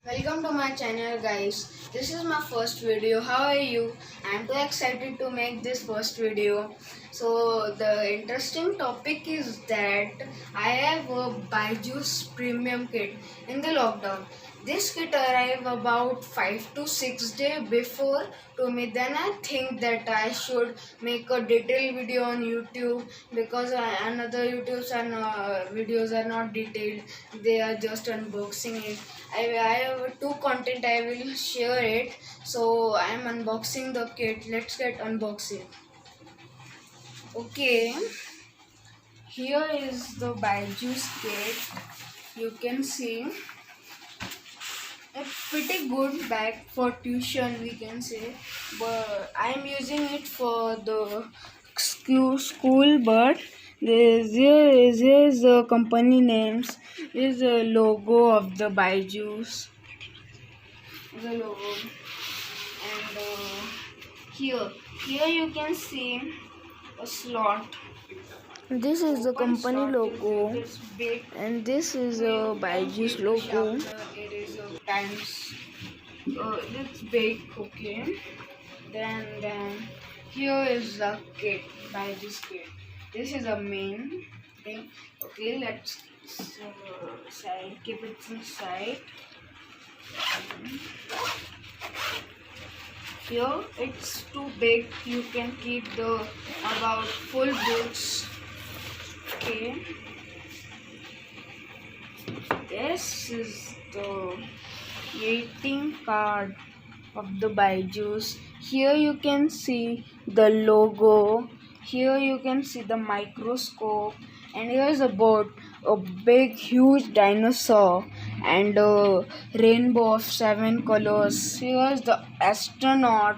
Welcome to my channel, guys. This is my first video. How are you? I'm too excited to make this first video. So the interesting topic is that I have a Byju's premium kit in the lockdown. This kit arrived about 5 to 6 days before to me. Then I think that I should make a detailed video on YouTube because another videos are not detailed. They are just unboxing it. I have two content. I will share it. So I am unboxing the kit. Let's get unboxing. Okay, here is the Byju's kit. You can see a pretty good bag for tuition, we can say, but I am using it for the school. But here is the company names. Is the logo of the Byju's, the logo, and here you can see a slot. This is the company logo, and this is a Byju's logo. It is a times. It's big, okay. Then here is the kit, Byju's kit. This is a main thing. Okay, let's keep it inside. Here it's too big. You can keep the about full books. Okay. This is the greeting card of the Byju's. Here you can see the logo. Here you can see the microscope. And here is a boat, a big, huge dinosaur, and a rainbow of 7 colors. Here is the astronaut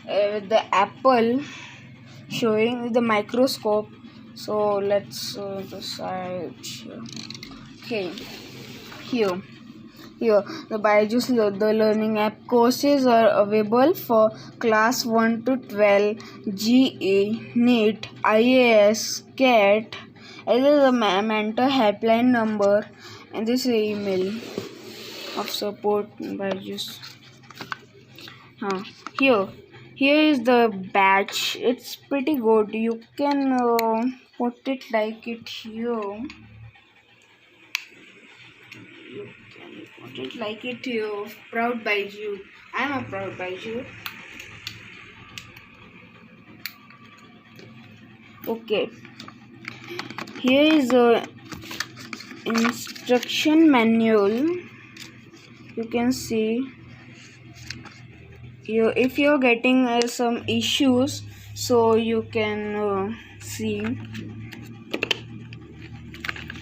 with the apple showing the microscope. So let's decide. Okay, here. Here, the Byju's the learning app courses are available for class 1 to 12, GE, NEET, IAS, CAT. This is a mentor helpline number, and this is email of support Byju's. Here, here is the batch. It's pretty good. You can put it like it here. You can put it like it here. Proud Byju. I'm a proud Byju. Okay. Here is a instruction manual. You can see here if you're getting some issues, so you can see.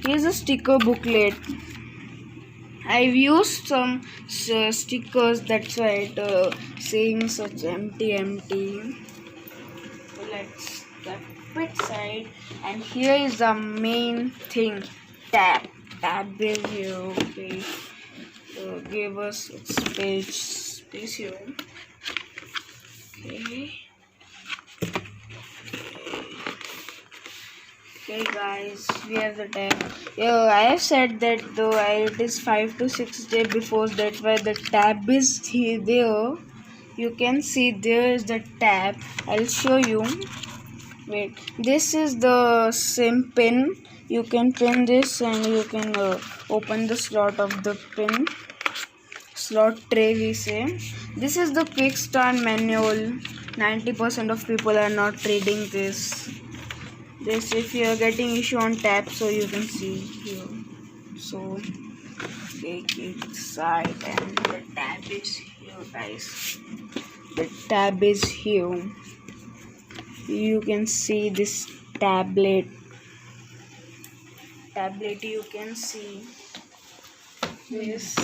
Here's a sticker booklet. I've used some stickers, that's why it saying such empty. So let's keep it side. And here is the main thing, tab. Tab is here. Okay, give us space here. Okay guys, we have the tab. I have said that it is 5 to 6 days before, that's why the tab is there. You can see there is the tab. I'll show you. Wait, this is the same pin. You can pin this and you can open the slot of the pin. Slot tray, we say. This is the quick start manual. 90% of people are not reading this. If you are getting issue on tab, so you can see here. So take it side, and the tab is here, guys. The tab is here. You can see this tablet. You can see this.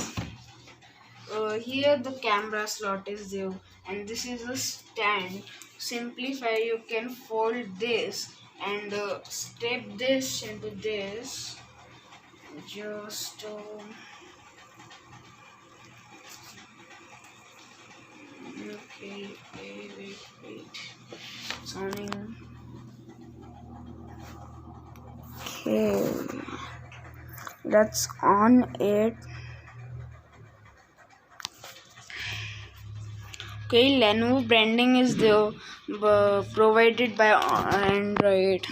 Here the camera slot is there, and this is a stand. Simplify, you can fold this and step this into this. Just okay, wait. Sounding. Okay, let's on it. Okay, Lenovo branding is there, provided by Android.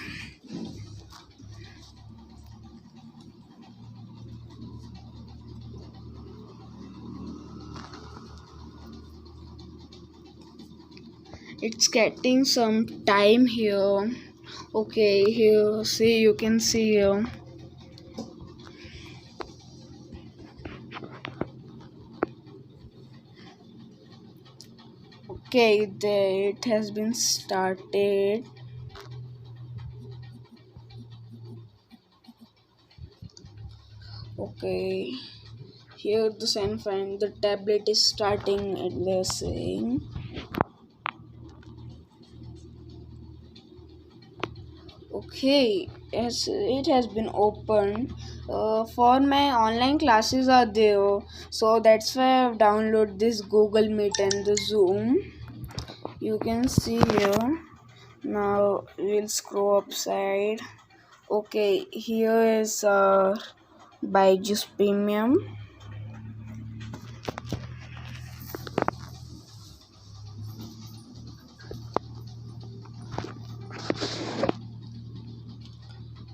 It's getting some time here. Okay, here, see, you can see here. Okay, it has been started. Okay, here the sign fine. The tablet is starting. They're saying. Okay, as it has been opened. For my online classes are there, so that's why I've downloaded this Google Meet and the Zoom. You can see here. Now we'll scroll upside. Okay, here is Byju's Premium.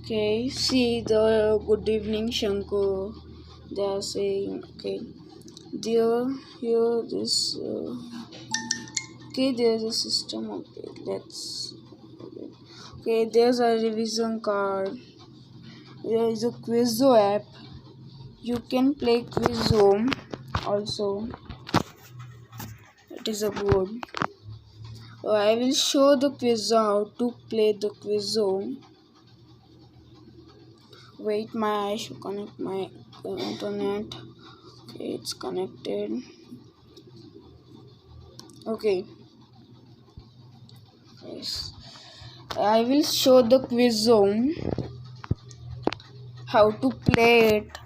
Okay, see the good evening Shankar. They are saying okay. There, here this. Okay, there's a system update. Let's. Okay, there's a revision card. There is a Quizzo app. You can play Quizzo also. It is a good. I will show the Quizzo how to play the Quizzo. Wait, I should connect my internet. Okay, it's connected. Okay. Yes. I will show the Quizzo how to play it.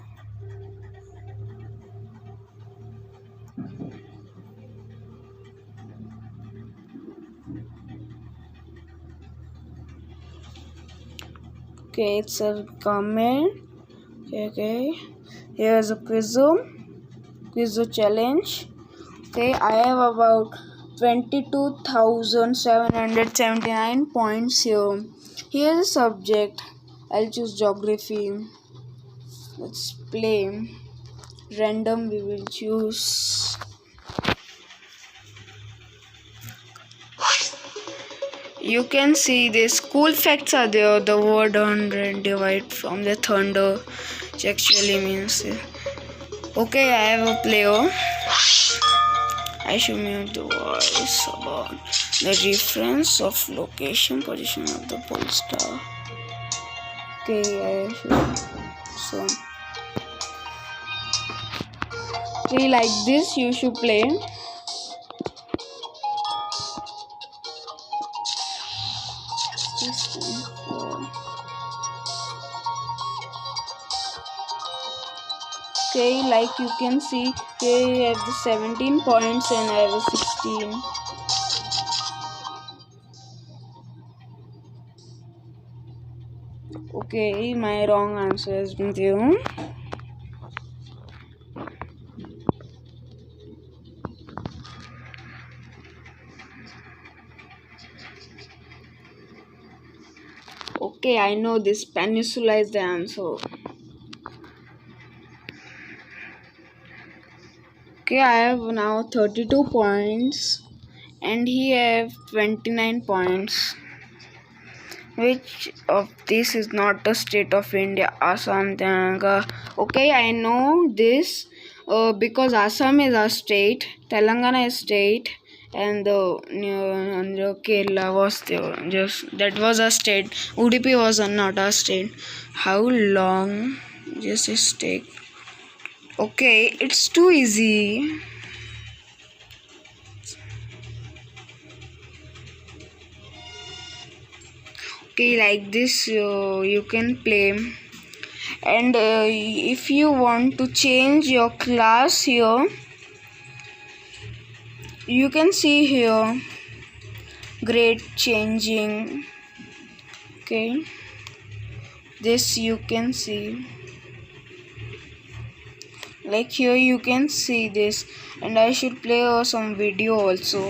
Okay, it's a comment. Okay. Here's a Quizzo challenge. Okay, I have about 22,779 points here. Here's a subject. I'll choose geography. Let's play. Random we will choose. You can see the school facts are there. The word 100 derived from the thunder, which actually means. Okay, I have a player. I should mute the voice about the reference of location position of the pole star. Okay, I should. So, okay, like this you should play. Okay, like you can see, here you have the 17 points and I have a 16. Okay, my wrong answer has been there. Okay, I know this peninsula is the answer. Okay, I have now 32 points and he have 29 points. Which of this is not the state of India? Assam, Telangana. Okay, I know this because Assam is a state, Telangana is state, and Kerala was there. Just that was a state. Udupi was not a state. How long does this take? Okay, it's too easy. Okay, like this you can play. And if you want to change your class here, you can see here grade changing. Okay, this you can see Like here you can see this, and I should play some video also.